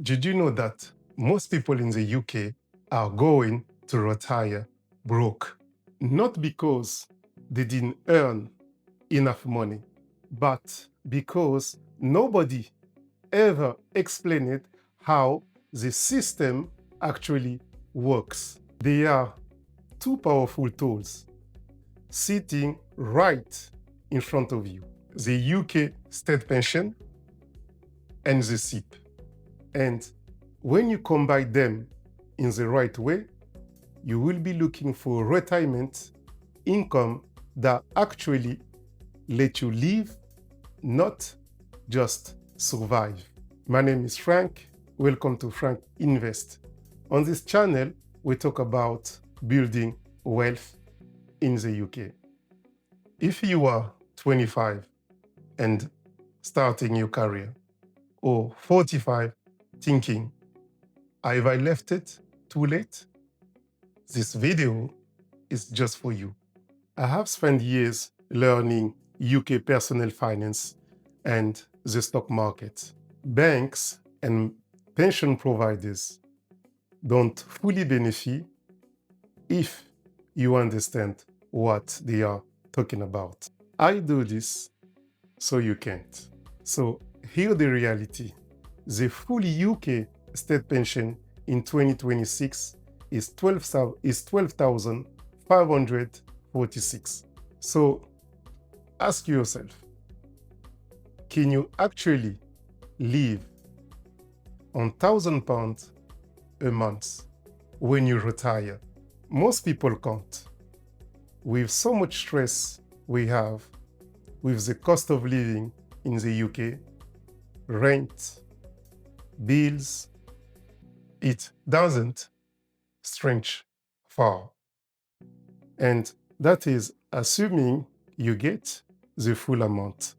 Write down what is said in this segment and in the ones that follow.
Did you know that most people in the UK are going to retire broke? Not because they didn't earn enough money, but because nobody ever explained how the system actually works. There are two powerful tools sitting right in front of you: the UK state pension and the SIPP. And when you combine them in the right way, you will be looking for retirement income that actually let you live, not just survive. My name is Frank. Welcome to Franck Invest. On this channel, we talk about building wealth in the UK. If you are 25 and starting your career, or 45 thinking, have I left it too late? This video is just for you. I have spent years learning UK personal finance and the stock market. Banks and pension providers don't fully benefit if you understand what they are talking about. I do this so you can't. So here the reality. The full UK state pension in 2026 is 12,546. So ask yourself, can you actually live on £1,000 a month when you retire? Most people can't. With so much stress we have with the cost of living in the UK, rent, bills, it doesn't stretch far. And that is assuming you get the full amount.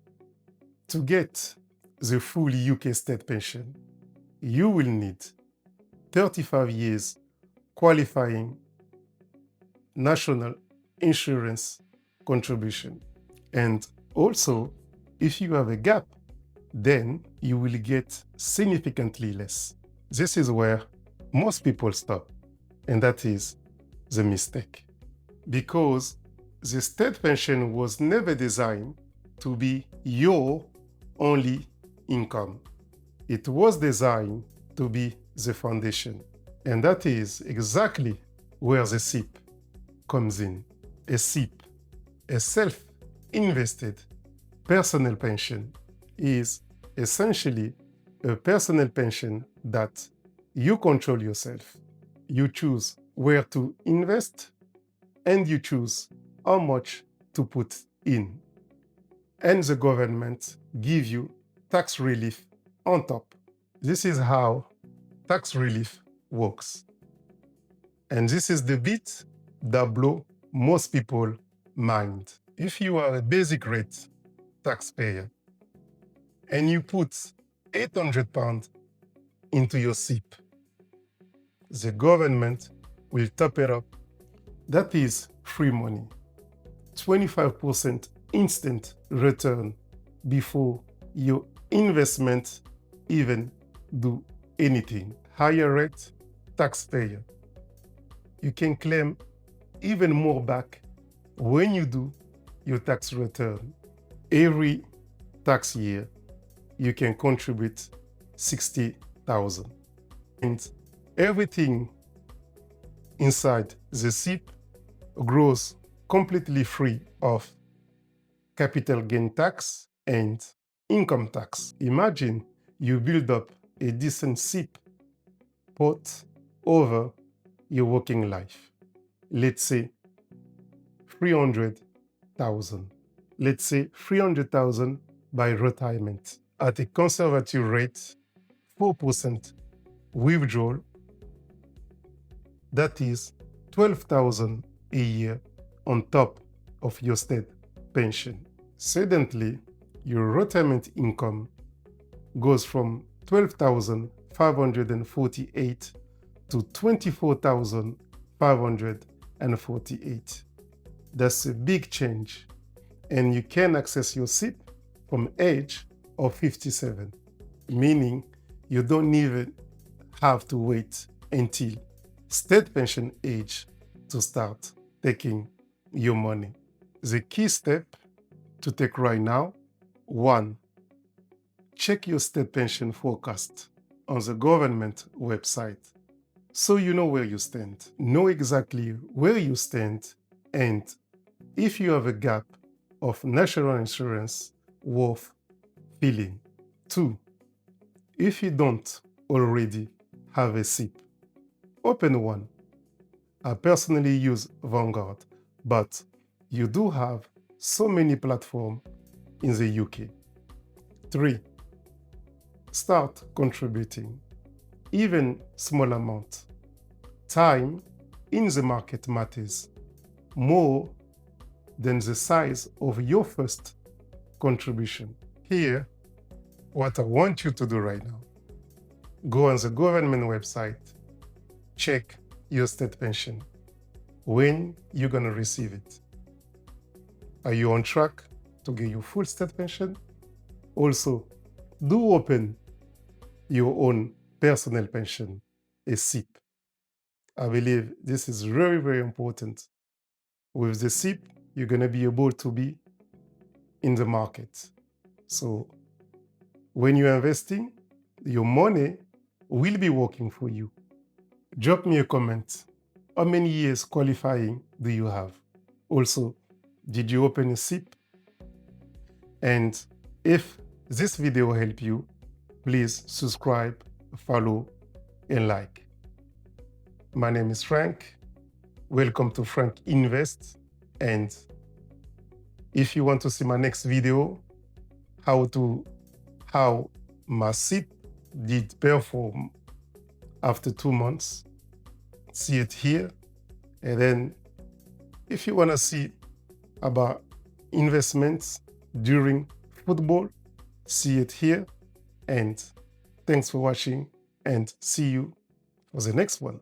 To get the full UK state pension, you will need 35 years qualifying national insurance contribution. And also, if you have a gap, then you will get significantly less. This is where most people stop, and that is the mistake. Because the state pension was never designed to be your only income. It was designed to be the foundation. And that is exactly where the SIPP comes in. A SIPP, a self-invested personal pension, is essentially a personal pension that you control yourself. You choose where to invest and you choose how much to put in. And the government gives you tax relief on top. This is how tax relief works. And this is the bit that blows most people's mind. If you are a basic rate taxpayer and you put £800 into your SIPP, the government will top it up. That is free money. 25% instant return before your investment even do anything. Higher rate taxpayer. You can claim even more back when you do your tax return. Every tax year, you can contribute 60,000. And everything inside the SIPP grows completely free of capital gain tax and income tax. Imagine you build up a decent SIPP pot over your working life. Let's say 300,000. Let's say 300,000 by retirement. At a conservative rate, 4% withdrawal, that is 12,000 a year on top of your state pension. Suddenly, your retirement income goes from 12,548 to 24,548. That's a big change. And you can access your SIPP from age of 57, meaning you don't even have to wait until state pension age to start taking your money. The key step to take right now: 1. Check your state pension forecast on the government website so you know where you stand. Know exactly where you stand and if you have a gap of national insurance worth filling. 2. If you don't already have a SIPP, open one. I personally use Vanguard, but you do have so many platforms in the UK. 3. Start contributing, even small amount. Time in the market matters more than the size of your first contribution. Here, what I want you to do right now: go on the government website, check your state pension, when you're gonna receive it. Are you on track to get your full state pension? Also, do open your own personal pension, a SIPP. I believe this is very, very important. With the SIPP, you're gonna be able to be in the market. So when you're investing, your money will be working for you. Drop me a comment. How many years qualifying do you have? Also, did you open a SIPP? And if this video helped you, please subscribe, follow, and like. My name is Frank. Welcome to Franck Invest. And if you want to see my next video, how my SIPP did perform after 2 months, see it here. And then if you want to see about investments during football, see it here. And thanks for watching and see you for the next one.